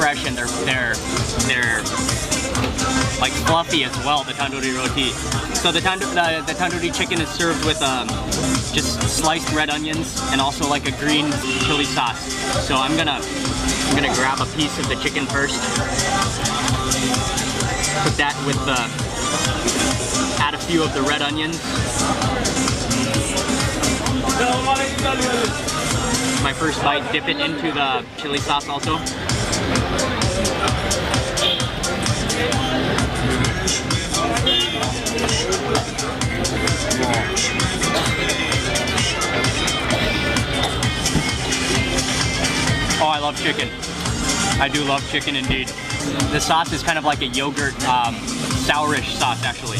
fresh and they're like fluffy as well, the tandoori roti. So the tandoori chicken is served with just sliced red onions and also like a green chili sauce. So I'm gonna grab a piece of the chicken first. Put that with add a few of the red onions. My first bite, dip it into the chili sauce also. Oh, I love chicken. I do love chicken indeed. The sauce is kind of like a yogurt, sourish sauce actually.